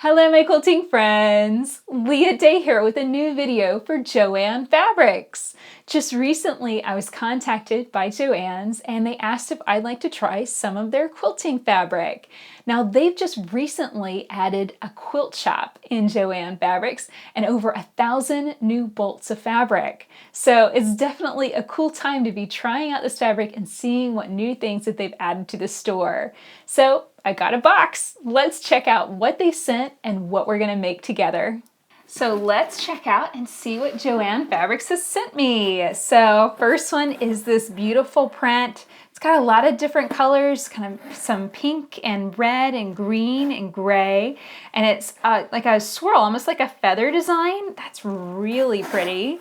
Hello my quilting friends! Leah Day here with a new video for JOANN Fabrics. Just recently I was contacted by JOANN's and they asked if I'd like to try some of their quilting fabric. Now they've just recently added a quilt shop in JOANN Fabrics and over 1,000 new bolts of fabric. So it's definitely a cool time to be trying out this fabric and seeing what new things that they've added to the store. So I got a box. Let's check out what they sent and what we're gonna make together. So let's check out and see what JOANN Fabrics has sent me. So first one is this beautiful print. It's got a lot of different colors, kind of some pink and red and green and gray. And it's like a swirl, almost like a feather design. That's really pretty.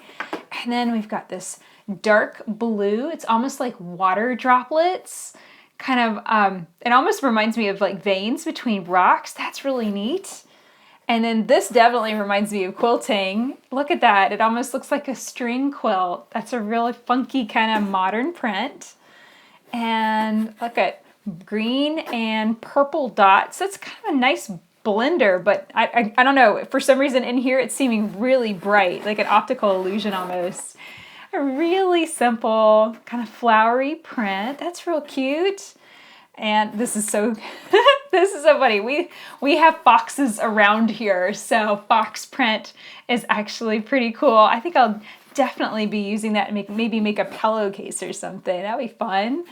And then we've got this dark blue. It's almost like water droplets. Kind of, it almost reminds me of like veins between rocks. That's really neat. And then this definitely reminds me of quilting. Look at that. It almost looks like a string quilt. That's a really funky kind of modern print. And look at green and purple dots. That's kind of a nice blender, but I don't know. For some reason in here it's seeming really bright, like an optical illusion almost. A really simple kind of flowery print. That's real cute. And this is so this is so funny. We have foxes around here, so fox print is actually pretty cool. I think I'll definitely be using that and maybe make a pillowcase or something. That'd be fun.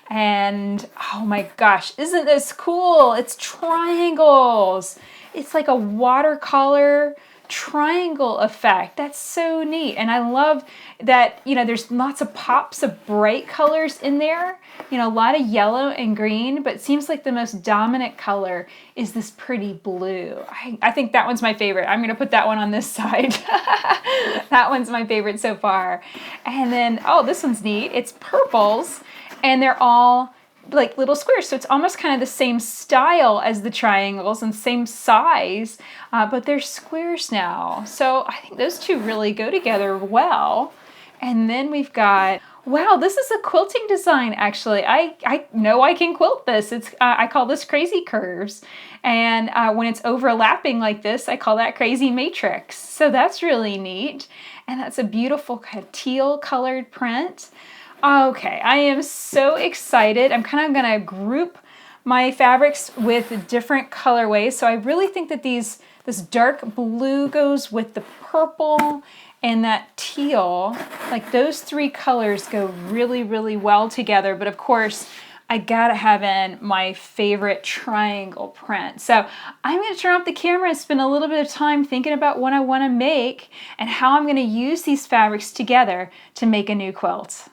And oh my gosh, isn't this cool? It's triangles. It's like a watercolor triangle effect. That's so neat. And I love that, you know, there's lots of pops of bright colors in there, you know, a lot of yellow and green, but it seems like the most dominant color is this pretty blue. I think that one's my favorite. I'm going to put that one on this side. That one's my favorite so far. And then, oh, this one's neat. It's purples and they're all like little squares, so it's almost kind of the same style as the triangles and same size, but they're squares now. So I think those two really go together well. And then we've got, wow, this is a quilting design actually. I know I can quilt this. It's I call this crazy curves, and when it's overlapping like this, I call that crazy matrix. So that's really neat, and that's a beautiful kind of teal colored print. Okay, I am so excited. I'm kind of gonna group my fabrics with different colorways. So I really think that this dark blue goes with the purple and that teal. Like those three colors go really, really well together. But of course, I gotta have in my favorite triangle print. So I'm gonna turn off the camera and spend a little bit of time thinking about what I wanna make and how I'm gonna use these fabrics together to make a new quilt.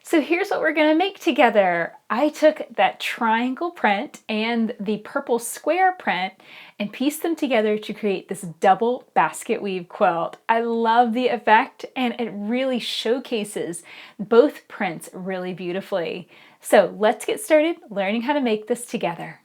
So here's what we're gonna make together. I took that triangle print and the purple square print and pieced them together to create this double basket weave quilt. I love the effect and it really showcases both prints really beautifully. So let's get started learning how to make this together.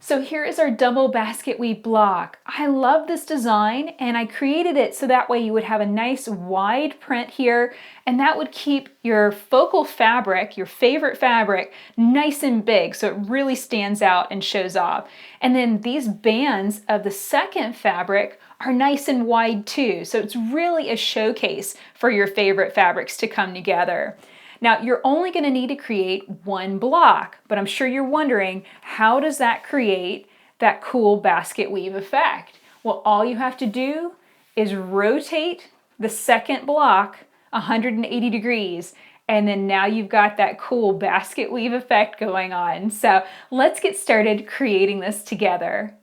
So here is our double basket weave block. I love this design and I created it so that way you would have a nice wide print here and that would keep your focal fabric, your favorite fabric, nice and big so it really stands out and shows off. And then these bands of the second fabric are nice and wide too, so it's really a showcase for your favorite fabrics to come together. Now, you're only going to need to create one block, but I'm sure you're wondering, how does that create that cool basket weave effect? Well, all you have to do is rotate the second block 180 degrees, and then now you've got that cool basket weave effect going on. So let's get started creating this together.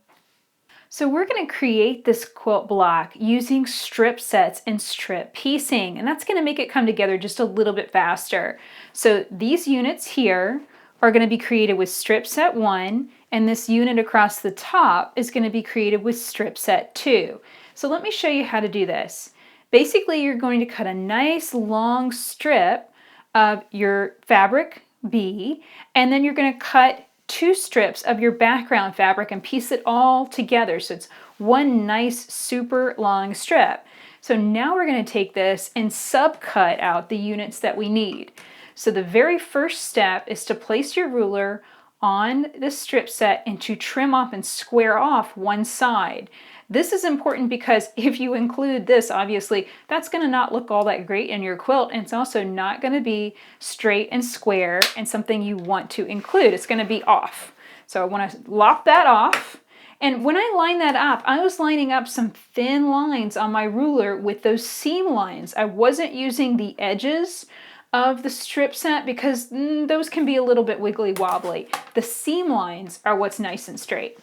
So we're going to create this quilt block using strip sets and strip piecing, and that's going to make it come together just a little bit faster. So these units here are going to be created with strip set 1, and this unit across the top is going to be created with strip set 2. So let me show you how to do this. Basically, you're going to cut a nice long strip of your fabric B, and then you're going to cut 2 strips of your background fabric and piece it all together so it's one nice super long strip. So now we're going to take this and subcut out the units that we need. So the very first step is to place your ruler on the strip set and to trim off and square off one side. This is important because if you include this, obviously, that's going to not look all that great in your quilt, and it's also not going to be straight and square and something you want to include. It's going to be off. So I want to lop that off. And when I line that up, I was lining up some thin lines on my ruler with those seam lines. I wasn't using the edges of the strip set because those can be a little bit wiggly wobbly. The seam lines are what's nice and straight.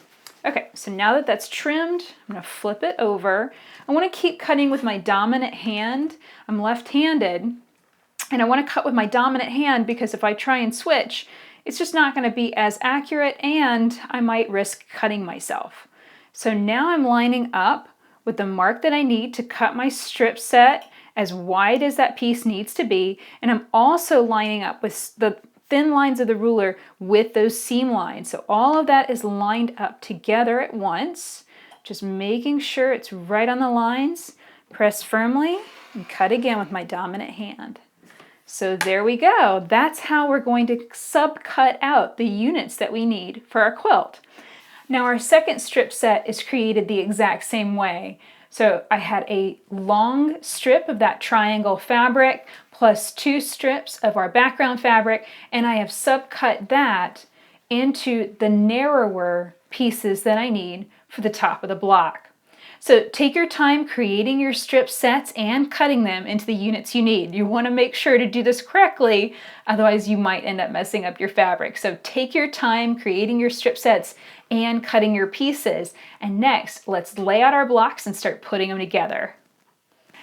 Okay, so now that that's trimmed, I'm going to flip it over. I want to keep cutting with my dominant hand. I'm left-handed, and I want to cut with my dominant hand because if I try and switch, it's just not going to be as accurate and I might risk cutting myself. So now I'm lining up with the mark that I need to cut my strip set as wide as that piece needs to be, and I'm also lining up with the thin lines of the ruler with those seam lines. So all of that is lined up together at once, just making sure it's right on the lines. Press firmly and cut again with my dominant hand. So there we go. That's how we're going to subcut out the units that we need for our quilt. Now our second strip set is created the exact same way. So I had a long strip of that triangle fabric plus 2 strips of our background fabric, and I have subcut that into the narrower pieces that I need for the top of the block. So take your time creating your strip sets and cutting them into the units you need. You want to make sure to do this correctly, otherwise you might end up messing up your fabric. So take your time creating your strip sets and cutting your pieces. And next, let's lay out our blocks and start putting them together.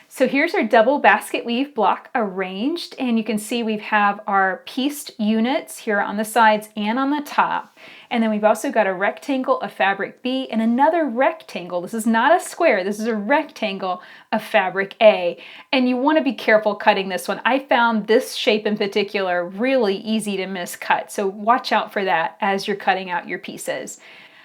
So here's our double basket weave block arranged, and you can see we have our pieced units here on the sides and on the top. And then we've also got a rectangle of fabric B and another rectangle. This is not a square, this is a rectangle of fabric A. And you want to be careful cutting this one. I found this shape in particular really easy to miscut, so watch out for that as you're cutting out your pieces.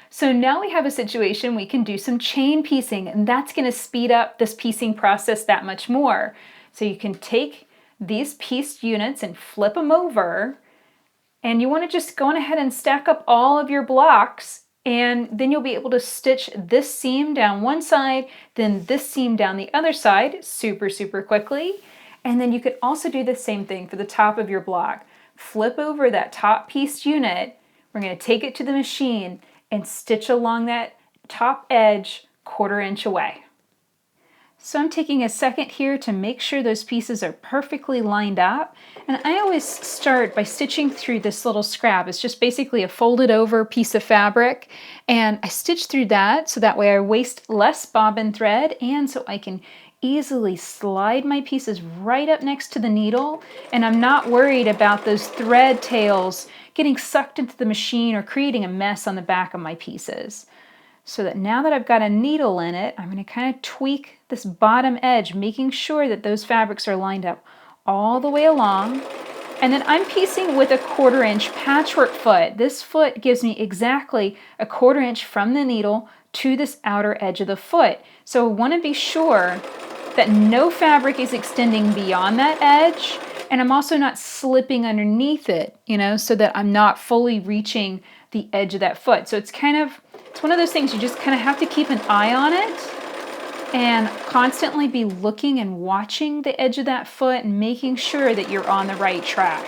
So now we have a situation we can do some chain piecing, and that's going to speed up this piecing process that much more. So you can take these pieced units and flip them over, and you want to just go on ahead and stack up all of your blocks, and then you'll be able to stitch this seam down one side, then this seam down the other side super quickly. And then you could also do the same thing for the top of your block. Flip over that top pieced unit. We're going to take it to the machine and stitch along that top edge 1/4 inch away. So I'm taking a second here to make sure those pieces are perfectly lined up. And I always start by stitching through this little scrap. It's just basically a folded over piece of fabric. And I stitch through that so that way I waste less bobbin thread, and so I can easily slide my pieces right up next to the needle, and I'm not worried about those thread tails getting sucked into the machine or creating a mess on the back of my pieces. So that now that I've got a needle in it, I'm going to kind of tweak this bottom edge, making sure that those fabrics are lined up all the way along. And then I'm piecing with a 1/4 inch patchwork foot. This foot gives me exactly a 1/4 inch from the needle to this outer edge of the foot. So I want to be sure that no fabric is extending beyond that edge, and I'm also not slipping underneath it, so that I'm not fully reaching the edge of that foot. So it's one of those things you just kind of have to keep an eye on it and constantly be looking and watching the edge of that foot and making sure that you're on the right track.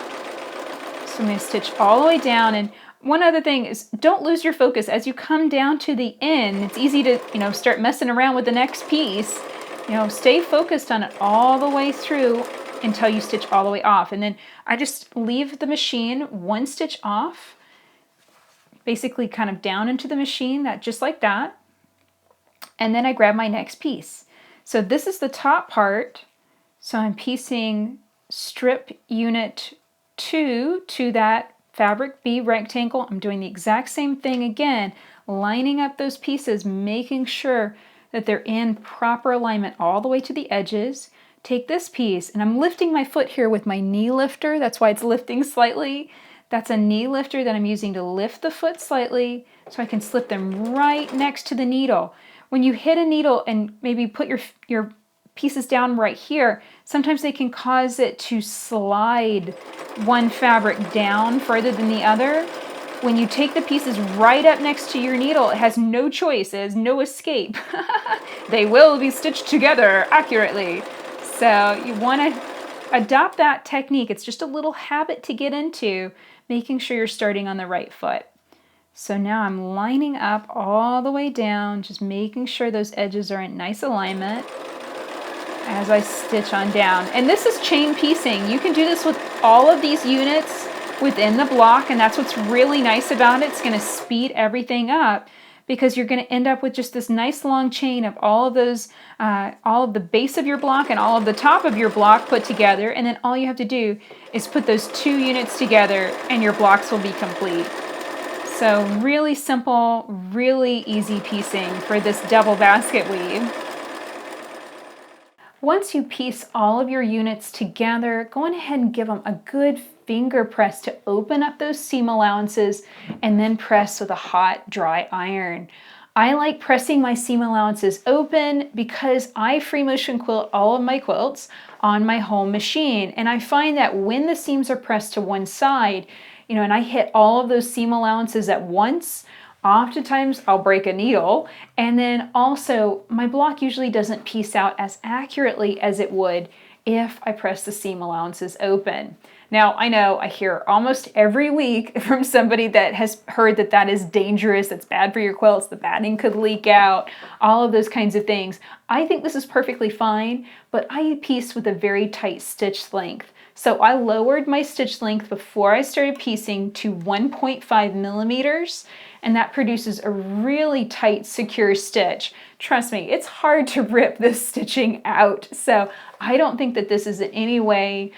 So I'm going to stitch all the way down. And one other thing is, don't lose your focus as you come down to the end. It's easy to, start messing around with the next piece. Stay focused on it all the way through until you stitch all the way off. And then I just leave the machine one stitch off, basically kind of down into the machine, just like that. And then I grab my next piece. So this is the top part. So I'm piecing strip unit 2 to that fabric B rectangle. I'm doing the exact same thing again, lining up those pieces, making sure that they're in proper alignment all the way to the edges. Take this piece, and I'm lifting my foot here with my knee lifter. That's why it's lifting slightly. That's a knee lifter that I'm using to lift the foot slightly so I can slip them right next to the needle. When you hit a needle and maybe put your pieces down right here, sometimes they can cause it to slide one fabric down further than the other. when you take the pieces right up next to your needle, it has no choice, it has no escape. They will be stitched together accurately. So you want to adopt that technique. It's just a little habit to get into, making sure you're starting on the right foot. So now I'm lining up all the way down, just making sure those edges are in nice alignment as I stitch on down. And this is chain piecing. You can do this with all of these units within the block, and that's what's really nice about it. It's going to speed everything up because you're going to end up with just this nice long chain of all of those, all of the base of your block and all of the top of your block put together, and then all you have to do is put those 2 units together and your blocks will be complete. So really simple, really easy piecing for this double basket weave. Once you piece all of your units together, go on ahead and give them a good finger press to open up those seam allowances and then press with a hot, dry iron. I like pressing my seam allowances open because I free motion quilt all of my quilts on my home machine. And I find that when the seams are pressed to one side, and I hit all of those seam allowances at once, oftentimes I'll break a needle, and then also my block usually doesn't piece out as accurately as it would if I press the seam allowances open. Now, I know I hear almost every week from somebody that has heard that that is dangerous, that's bad for your quilts, the batting could leak out, all of those kinds of things. I think this is perfectly fine, but I piece with a very tight stitch length. So I lowered my stitch length before I started piecing to 1.5 millimeters, and that produces a really tight, secure stitch. Trust me, it's hard to rip this stitching out. So I don't think that this is in any way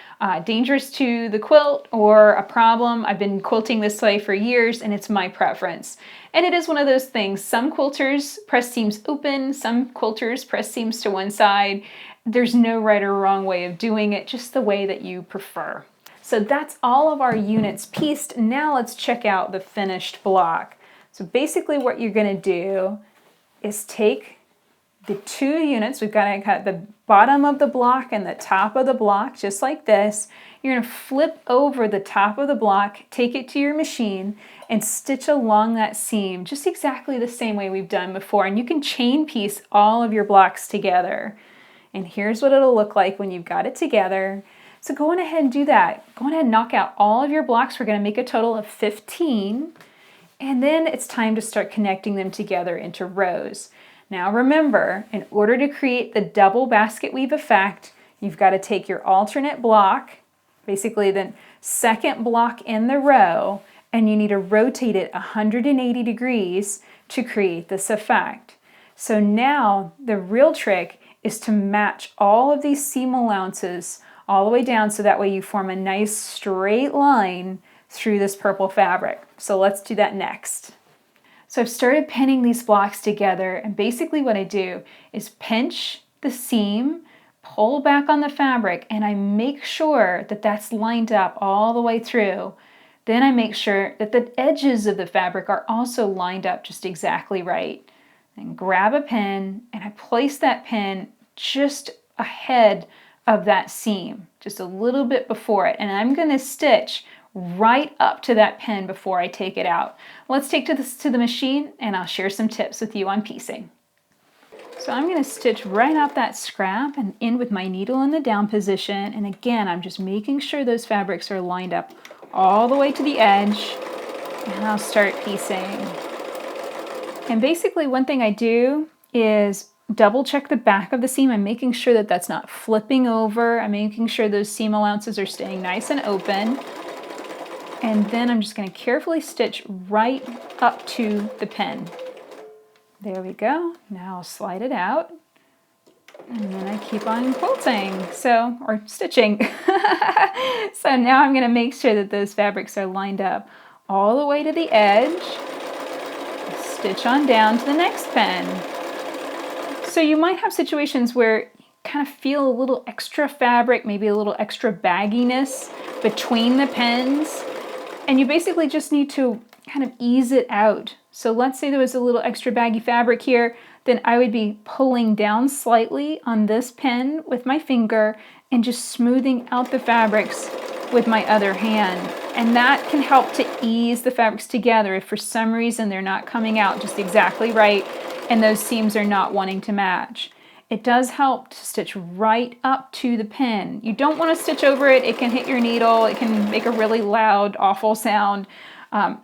dangerous to the quilt or a problem. I've been quilting this way for years, and it's my preference. And it is one of those things. Some quilters press seams open, some quilters press seams to one side. There's no right or wrong way of doing it, just the way that you prefer. So that's all of our units pieced. Now let's check out the finished block. So basically what you're going to do is take the 2 units. We've got to cut the bottom of the block and the top of the block just like this. You're going to flip over the top of the block, take it to your machine, and stitch along that seam just exactly the same way we've done before. And you can chain piece all of your blocks together. And here's what it'll look like when you've got it together. So go on ahead and do that. Go on ahead and knock out all of your blocks. We're going to make a total of 15. And then it's time to start connecting them together into rows. Now remember, in order to create the double basket weave effect, you've got to take your alternate block, basically the second block in the row, and you need to rotate it 180 degrees to create this effect. So now the real trick is to match all of these seam allowances all the way down so that way you form a nice straight line through this purple fabric. So let's do that next. So I've started pinning these blocks together, and basically what I do is pinch the seam, pull back on the fabric, and I make sure that that's lined up all the way through. Then I make sure that the edges of the fabric are also lined up just exactly right. Then grab a pin, and I place that pin just ahead of that seam, just a little bit before it, and I'm going to stitch right up to that pin before I take it out. Let's take this to the machine, and I'll share some tips with you on piecing. So I'm going to stitch right up that scrap and in with my needle in the down position, and again I'm just making sure those fabrics are lined up all the way to the edge, and I'll start piecing. And basically one thing I do is double check the back of the seam. I'm making sure that that's not flipping over. I'm making sure those seam allowances are staying nice and open. And then I'm just going to carefully stitch right up to the pin. There we go. Now I'll slide it out. And then I keep on quilting, or stitching. So now I'm going to make sure that those fabrics are lined up all the way to the edge. Stitch on down to the next pin. So you might have situations where you kind of feel a little extra fabric, maybe a little extra bagginess between the pins. And you basically just need to kind of ease it out. So let's say there was a little extra baggy fabric here, then I would be pulling down slightly on this pin with my finger and just smoothing out the fabrics with my other hand. And that can help to ease the fabrics together if for some reason they're not coming out just exactly right and those seams are not wanting to match. It does help to stitch right up to the pin. You don't want to stitch over it. It can hit your needle. It can make a really loud, awful sound.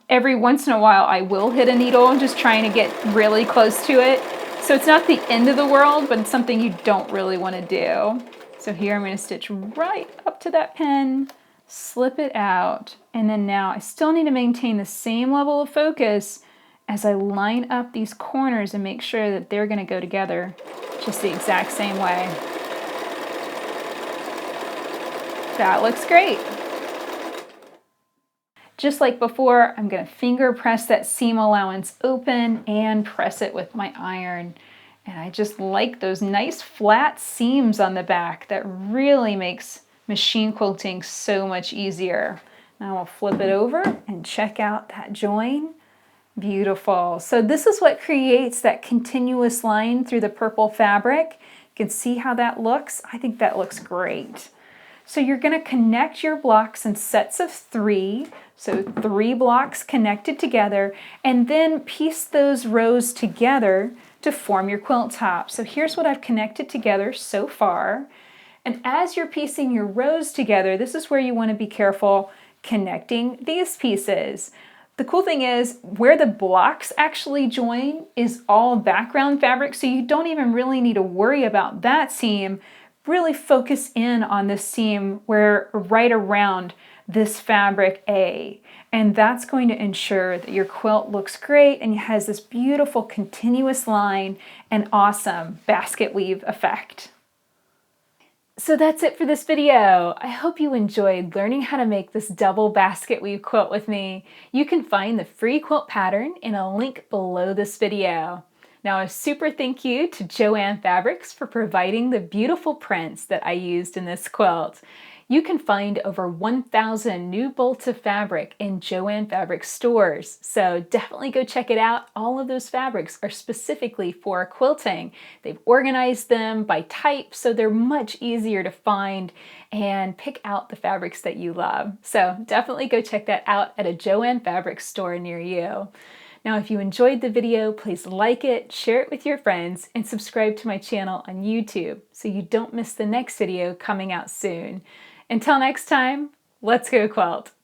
Every once in a while I will hit a needle just trying to get really close to it. So it's not the end of the world, but it's something you don't really want to do. So here I'm going to stitch right up to that pin, slip it out, and then now I still need to maintain the same level of focus as I line up these corners and make sure that they're going to go together just the exact same way. That looks great. Just like before, I'm going to finger press that seam allowance open and press it with my iron. And I just like those nice flat seams on the back. That really makes machine quilting so much easier. Now I'll flip it over and check out that join. Beautiful. So this is what creates that continuous line through the purple fabric. You can see how that looks. I think that looks great. So you're going to connect your blocks in sets of 3. So 3 blocks connected together, and then piece those rows together to form your quilt top. So here's what I've connected together so far. And as you're piecing your rows together, this is where you want to be careful connecting these pieces. The cool thing is where the blocks actually join is all background fabric, so you don't even really need to worry about that seam. Really focus in on this seam where right around this fabric A, and that's going to ensure that your quilt looks great and has this beautiful continuous line and awesome basket weave effect. So that's it for this video. I hope you enjoyed learning how to make this double basket weave quilt with me. You can find the free quilt pattern in a link below this video. Now a super thank you to JOANN Fabrics for providing the beautiful prints that I used in this quilt. You can find over 1,000 new bolts of fabric in JOANN Fabrics stores, so definitely go check it out. All of those fabrics are specifically for quilting. They've organized them by type, so they're much easier to find and pick out the fabrics that you love. So definitely go check that out at a JOANN Fabrics store near you. Now, if you enjoyed the video, please like it, share it with your friends, and subscribe to my channel on YouTube so you don't miss the next video coming out soon. Until next time, let's go quilt!